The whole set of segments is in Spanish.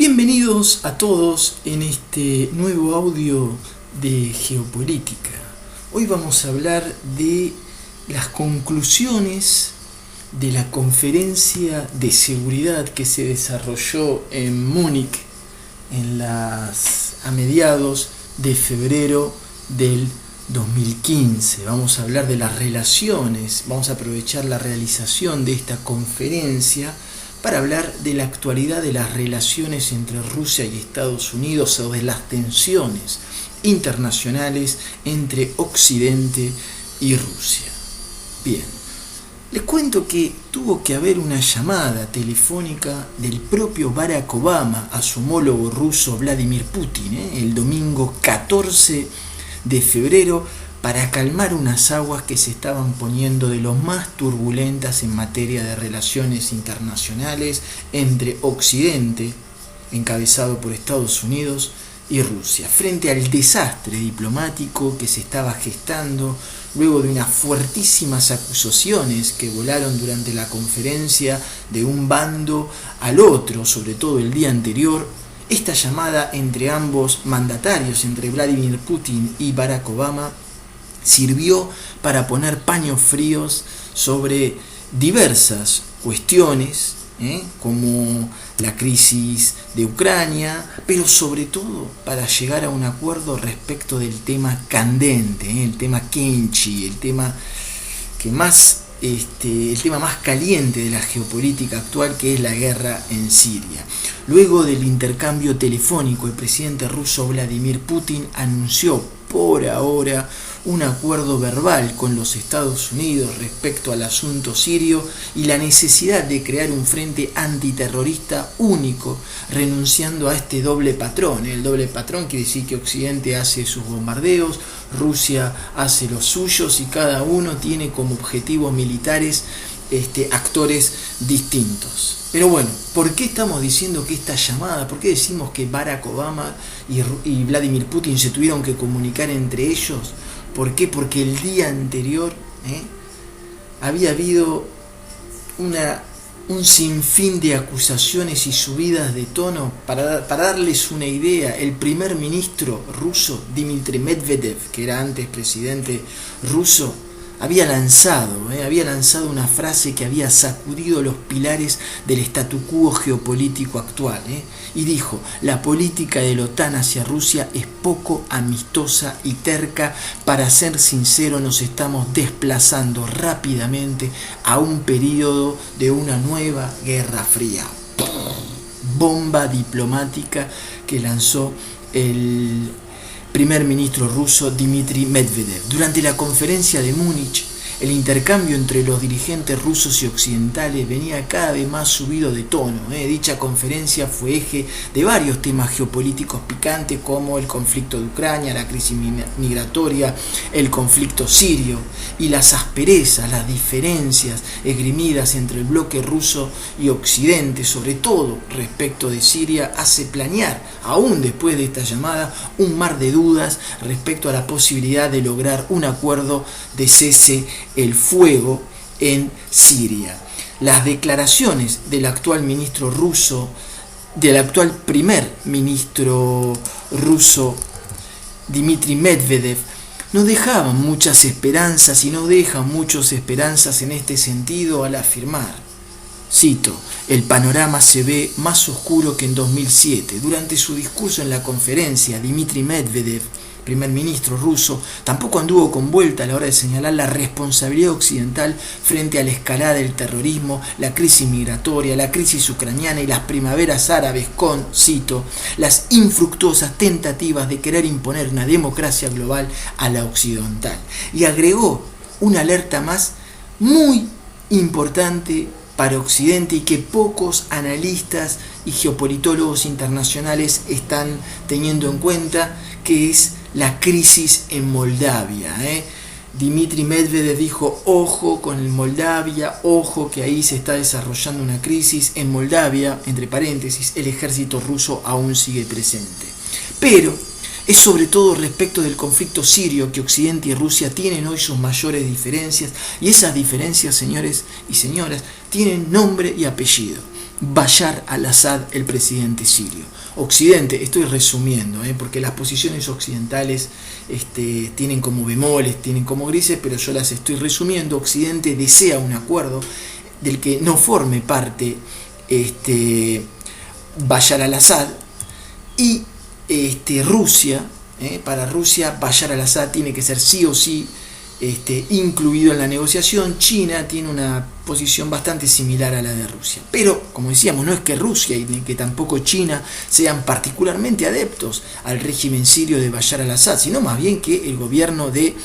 Bienvenidos a todos en este nuevo audio de geopolítica. Hoy vamos a hablar de las conclusiones de la conferencia de seguridad que se desarrolló en Múnich a mediados de febrero del 2015. Vamos a hablar de las relaciones, vamos a aprovechar la realización de esta conferencia para hablar de la actualidad de las relaciones entre Rusia y Estados Unidos o de las tensiones internacionales entre Occidente y Rusia. Bien, les cuento que tuvo que haber una llamada telefónica del propio Barack Obama a su homólogo ruso Vladimir Putin, el domingo 14 de febrero, para calmar unas aguas que se estaban poniendo de lo más turbulentas en materia de relaciones internacionales entre Occidente, encabezado por Estados Unidos, y Rusia, frente al desastre diplomático que se estaba gestando luego de unas fuertísimas acusaciones que volaron durante la conferencia de un bando al otro, sobre todo el día anterior. Esta llamada entre ambos mandatarios, entre Vladimir Putin y Barack Obama, sirvió para poner paños fríos sobre diversas cuestiones, como la crisis de Ucrania, pero sobre todo para llegar a un acuerdo respecto del tema candente, el tema Kenchi, el tema más caliente de la geopolítica actual, que es la guerra en Siria. Luego del intercambio telefónico, el presidente ruso Vladimir Putin anunció por ahora un acuerdo verbal con los Estados Unidos respecto al asunto sirio y la necesidad de crear un frente antiterrorista único, renunciando a este doble patrón. El doble patrón quiere decir que Occidente hace sus bombardeos, Rusia hace los suyos y cada uno tiene como objetivos militares actores distintos. Pero bueno, ¿por qué estamos diciendo que esta llamada, por qué decimos que Barack Obama y Vladimir Putin se tuvieron que comunicar entre ellos? ¿Por qué? Porque el día anterior había habido un sinfín de acusaciones y subidas de tono. Para darles una idea, el primer ministro ruso, Dmitry Medvedev, que era antes presidente ruso, había lanzado una frase que había sacudido los pilares del statu quo geopolítico actual, y dijo: la política de la OTAN hacia Rusia es poco amistosa y terca. Para ser sincero, nos estamos desplazando rápidamente a un periodo de una nueva guerra fría. Bomba diplomática que lanzó el primer ministro ruso Dmitry Medvedev. Durante la conferencia de Múnich, el intercambio entre los dirigentes rusos y occidentales venía cada vez más subido de tono. Dicha conferencia fue eje de varios temas geopolíticos picantes, como el conflicto de Ucrania, la crisis migratoria, el conflicto sirio y las asperezas, las diferencias esgrimidas entre el bloque ruso y Occidente, sobre todo respecto de Siria, hace planear, aún después de esta llamada, un mar de dudas respecto a la posibilidad de lograr un acuerdo de cese el fuego en Siria. Las declaraciones del actual primer ministro ruso Dmitry Medvedev no dejaban muchas esperanzas y no dejan muchas esperanzas en este sentido al afirmar, cito: el panorama se ve más oscuro que en 2007. Durante su discurso en la conferencia, Dmitry Medvedev, primer ministro ruso, tampoco anduvo con vuelta a la hora de señalar la responsabilidad occidental frente a la escalada del terrorismo, la crisis migratoria, la crisis ucraniana y las primaveras árabes con, cito, las infructuosas tentativas de querer imponer una democracia global a la occidental. Y agregó una alerta más muy importante para Occidente y que pocos analistas y geopolitólogos internacionales están teniendo en cuenta, que es la crisis en Moldavia. Dmitry Medvedev dijo: ojo con Moldavia, ojo que ahí se está desarrollando una crisis en Moldavia, entre paréntesis, el ejército ruso aún sigue presente. Pero es sobre todo respecto del conflicto sirio que Occidente y Rusia tienen hoy sus mayores diferencias, y esas diferencias, señores y señoras, tienen nombre y apellido. Bashar al-Assad, el presidente sirio. Occidente, estoy resumiendo, porque las posiciones occidentales tienen como bemoles, tienen como grises, pero yo las estoy resumiendo. Occidente desea un acuerdo del que no forme parte Bashar al-Assad, y Rusia, para Rusia Bashar al-Assad tiene que ser sí o sí incluido en la negociación. China tiene una posición bastante similar a la de Rusia, pero como decíamos, no es que Rusia y ni que tampoco China sean particularmente adeptos al régimen sirio de Bashar al-Assad, sino más bien que el gobierno de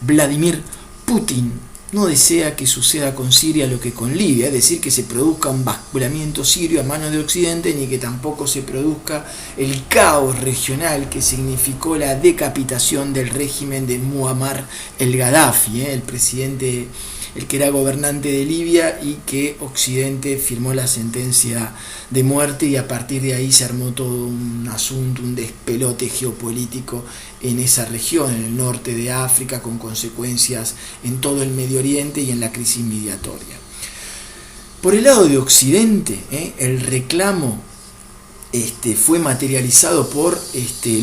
Vladimir Putin no desea que suceda con Siria lo que con Libia, es decir, que se produzca un basculamiento sirio a manos de Occidente, ni que tampoco se produzca el caos regional que significó la decapitación del régimen de Muammar el Gaddafi, el presidente, el que era gobernante de Libia, y que Occidente firmó la sentencia de muerte, y a partir de ahí se armó todo un asunto, un despelote geopolítico en esa región, en el norte de África, con consecuencias en todo el Medio Oriente y en la crisis migratoria. Por el lado de Occidente, el reclamo fue materializado por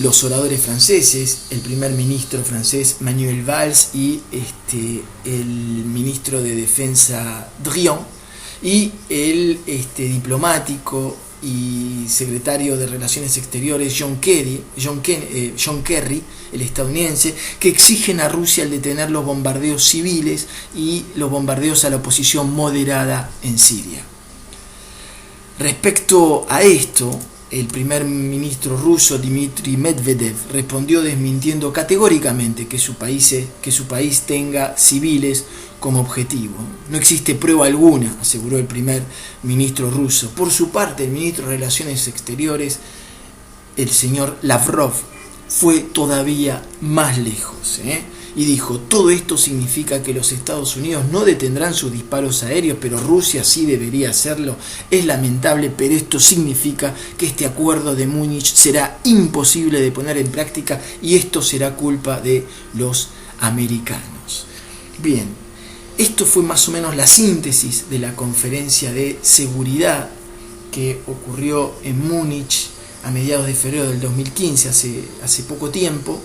los oradores franceses, el primer ministro francés Manuel Valls y el ministro de Defensa Drian, y el diplomático y secretario de Relaciones Exteriores John Kerry, el estadounidense, que exigen a Rusia el detener los bombardeos civiles y los bombardeos a la oposición moderada en Siria. Respecto a esto, el primer ministro ruso Dmitry Medvedev respondió desmintiendo categóricamente que su país tenga civiles como objetivo. No existe prueba alguna, aseguró el primer ministro ruso. Por su parte, el ministro de Relaciones Exteriores, el señor Lavrov, fue todavía más lejos, y dijo: todo esto significa que los Estados Unidos no detendrán sus disparos aéreos, pero Rusia sí debería hacerlo. Es lamentable, pero esto significa que este acuerdo de Múnich será imposible de poner en práctica, y esto será culpa de los americanos. Bien, esto fue más o menos la síntesis de la conferencia de seguridad que ocurrió en Múnich a mediados de febrero del 2015, hace poco tiempo.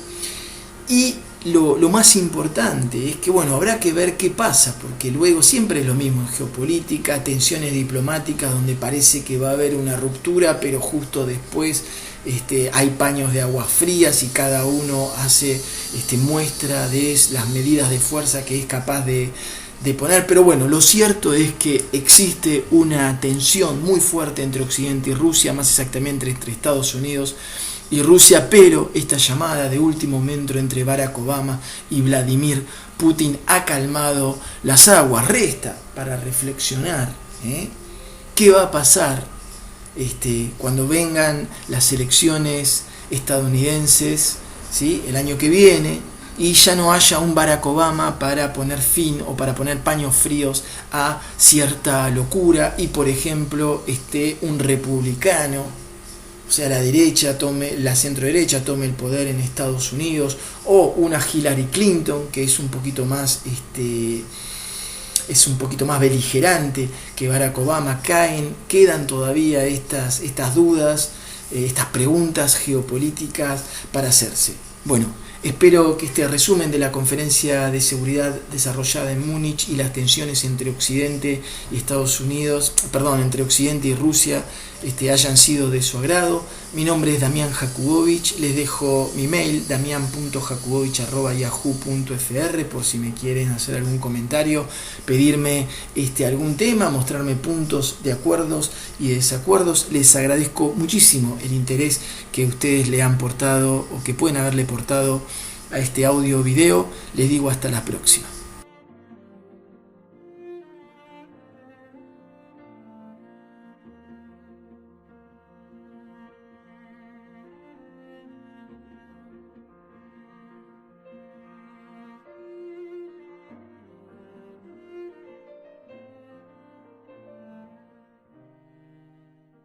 Y lo más importante es que, habrá que ver qué pasa, porque luego siempre es lo mismo en geopolítica, tensiones diplomáticas donde parece que va a haber una ruptura, pero justo después hay paños de aguas frías y cada uno hace muestra de las medidas de fuerza que es capaz de poner. Pero lo cierto es que existe una tensión muy fuerte entre Occidente y Rusia, más exactamente entre Estados Unidos y Rusia, pero esta llamada de último momento entre Barack Obama y Vladimir Putin ha calmado las aguas. Resta para reflexionar qué va a pasar cuando vengan las elecciones estadounidenses, ¿sí?, el año que viene, y ya no haya un Barack Obama para poner fin o para poner paños fríos a cierta locura, y por ejemplo un republicano, o sea, la centro derecha tome el poder en Estados Unidos, o una Hillary Clinton que es un poquito más beligerante que Barack Obama. Quedan todavía estas dudas, estas preguntas geopolíticas para hacerse. Espero que este resumen de la conferencia de seguridad desarrollada en Múnich y las tensiones entre Occidente y entre Occidente y Rusia hayan sido de su agrado. Mi nombre es Damián Jakubowicz, les dejo mi mail damian.jakubowicz@yahoo.fr por si me quieren hacer algún comentario, pedirme algún tema, mostrarme puntos de acuerdos y desacuerdos. Les agradezco muchísimo el interés que ustedes le han portado o que pueden haberle portado a este audio video. Les digo hasta la próxima.